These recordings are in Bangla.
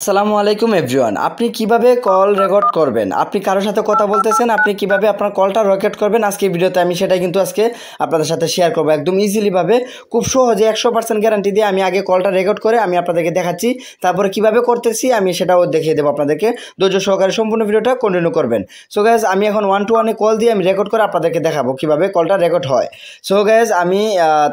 আসসালামু আলাইকুম এভরিওয়ান। আপনি কিভাবে কল রেকর্ড করবেন, আপনি কারোর সাথে কথা বলতেছেন, আপনি কিভাবে আপনার কলটা রেকর্ড করবেন আজকে ভিডিওতে আমি সেটাই কিন্তু আজকে আপনাদের সাথে শেয়ার করবো একদম ইজিলিভাবে, খুব সহজে 100% গ্যারান্টি দিয়ে আমি আগে কলটা রেকর্ড করে আমি আপনাদেরকে দেখাচ্ছি, তারপরে কিভাবে করতেছি আমি সেটাও দেখিয়ে দেবো আপনাদেরকে। ধৈর্য সহকারে সম্পূর্ণ ভিডিওটা কন্টিনিউ করবেন। সো গাইজ আমি এখন 1-to-1 কল দিয়ে আমি রেকর্ড করে আপনাদেরকে দেখাবো কিভাবে কলটা রেকর্ড হয়। সো গাইজ আমি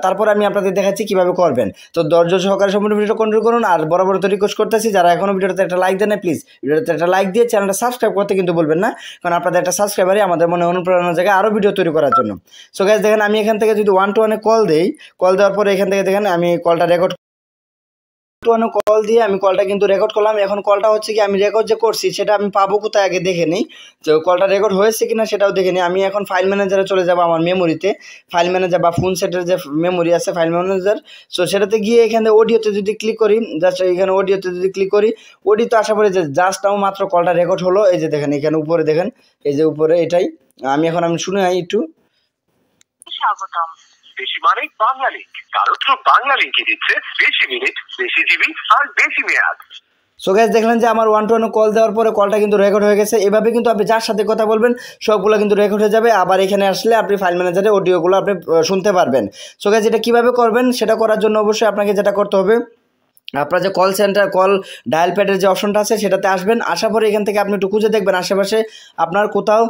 তারপর আমি আপনাদের দেখাচ্ছি কিভাবে করবেন। তো ধৈর্য সহকারে সম্পূর্ণ ভিডিওটা কন্টিনিউ করুন। আর বরাবর তো রিকোয়েস্ট করতেছি যারা এখনো ভিডিওতে একটা লাইক দেন না, প্লিজ ভিডিওতে একটা লাইক দিয়ে চ্যানেলটা সাবস্ক্রাইব করতে কিন্তু বলবেন না, কারণ আপনাদের একটা সাবস্ক্রাইবারই আমাদের মনে অনুপ্রেরণার জায়গায় আরও ভিডিও তৈরি করার জন্য। সো গাইজ দেখেন আমি এখান থেকে যদি 1-to-1 কল দেই, কল দেওয়ার পরে এখান থেকে দেখেন আমি কলটা রেকর্ড কল দিয়ে আমি কলটা কিন্তু রেকর্ড করলাম। এখন কলটা হচ্ছে কি আমি রেকর্ড যে করছি সেটা আমি পাবো কোথায় আগে দেখে নিই, তো কলটা রেকর্ড হয়েছে কিনা সেটাও দেখে নিই। আমি এখন ফাইল ম্যানেজারে চলে যাবো, আমার মেমোরিতে ফাইল ম্যানেজার বা ফোন সেটের যে মেমোরি আছে ফাইল ম্যানেজার। সো সেটাতে গিয়ে এখানে অডিওতে যদি ক্লিক করি, জাস্ট এখানে অডিওতে যদি ক্লিক করি, অডিওতে আশা করি যে জাস্ট আমার মাত্র কলটা রেকর্ড হলো। এই যে দেখেন এখানে উপরে দেখেন, এই যে উপরে এটাই আমি এখন শুনে একটু। স্বাগতম। বেশি মানে বাংলা লিংক, কারণ বাংলা লিংকে দিচ্ছে বেশি মিনিট, বেশি জিবি আর বেশি মেয়াদ। সো গাইস দেখলেন যে আমার 1-to-1 কল দেওয়ার পরে কলটা কিন্তু রেকর্ড হয়ে গেছে। এভাবে কিন্তু আপনি যার সাথে কথা বলবেন সবগুলো কিন্তু রেকর্ড হয়ে যাবে। আবার এখানে আসলে আপনি ফাইল ম্যানেজারে অডিওগুলো আপনি শুনতে পারবেন। সো গাইস এটা কীভাবে করবেন সেটা করার জন্য অবশ্যই আপনাকে যেটা করতে হবে, আপনার যে কল সেন্টার কল ডায়াল প্যাডের যে অপশনটা আছে সেটাতে আসবেন। আসার পরে এখান থেকে আপনি একটু খুঁজে দেখবেন আশেপাশে আপনার কোথাও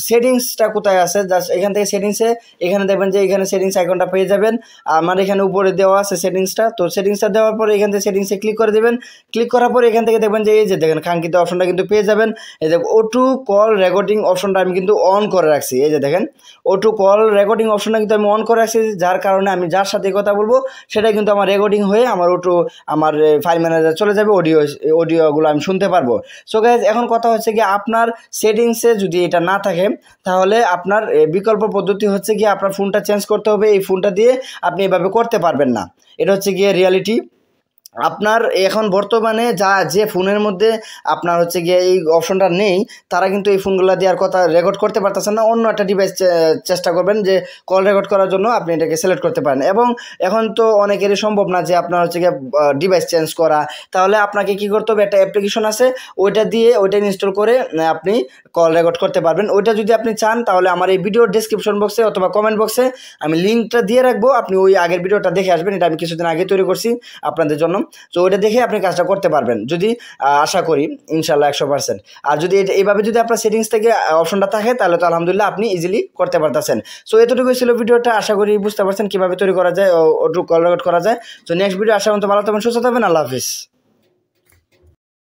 সেটিংসটা কোথায় আছে। জাস্ট এখান থেকে সেটিংসে এখানে দেখবেন যে এখানে সেটিংস আইকনটা পেয়ে যাবেন। আমার এখানে উপরে দেওয়া আছে সেটিংসটা, তো সেটিংসটা দেওয়ার পরে এখান থেকে সেটিংসে ক্লিক করে দেবেন। ক্লিক করার পরে এখান থেকে দেখবেন যে এই যে দেখেন কাঙ্ক্ষিত অপশনটা কিন্তু পেয়ে যাবেন। এই যে O2 কল রেকর্ডিং অপশনটা আমি কিন্তু অন করে রাখছি। এই যে দেখেন O2 কল রেকর্ডিং অপশনটা কিন্তু আমি অন করে রাখছি, যার কারণে আমি যার সাথে কথা বলবো সেটা কিন্তু আমার রেকর্ডিং হয়ে আমার O2 আমার ফাইল ম্যানেজার চলে যাবে, অডিওগুলো আমি শুনতে পারবো। সো গাইজ এখন কথা হচ্ছে কি আপনার সেটিংসে যদি এটা না থাকে তাহলে আপনার বিকল্প পদ্ধতি হচ্ছে কি আপনার ফোনটা চেঞ্জ করতে হবে। এই ফোনটা দিয়ে আপনি এভাবে করতে পারবেন না, এটা হচ্ছে গিয়ে রিয়ালিটি। আপনার এখন বর্তমানে যে ফোনের মধ্যে আপনার হচ্ছে গিয়ে এই অপশনটা নেই তারা কিন্তু এই ফোনগুলো দিয়ে আর কথা রেকর্ড করতে পারতেছেন না। অন্য একটা ডিভাইস চেষ্টা করবেন যে কল রেকর্ড করার জন্য আপনি এটাকে সিলেক্ট করতে পারেন। এবং এখন তো অনেকেরই সম্ভব না যে আপনার হচ্ছে গিয়ে ডিভাইস চেঞ্জ করা, তাহলে আপনাকে কি করতে হবে, একটা অ্যাপ্লিকেশন আছে ওইটা দিয়ে ওইটা ইনস্টল করে আপনি কল রেকর্ড করতে পারবেন। ওইটা যদি আপনি চান তাহলে আমার এই ভিডিওর ডেসক্রিপশন বক্সে অথবা কমেন্ট বক্সে আমি লিঙ্কটা দিয়ে রাখবো, আপনি ওই আগের ভিডিওটা দেখে আসবেন। এটা আমি কিছুদিন আগে তৈরি করছি আপনাদের জন্য। তো ওইটা দেখে আপনি কাজটা করতে পারবেন যদি আশা করি ইনশাল্লাহ 100%। আর যদি এইভাবে যদি আপনার সেটিংস থেকে অপশনটা থাকে তাহলে তো আলহামদুলিল্লাহ আপনি ইজিলি করতে পারতেছেন। সো এতটুকুই ছিল ভিডিওটা, আশা করি বুঝতে পারছেন কীভাবে তৈরি করা যায়, কল রেকর্ড করা যায়। তো নেক্সট ভিডিও আসা পর্যন্ত ভালো থাকবেন, সুস্থ থাকবেন, আল্লাহ হাফিজ।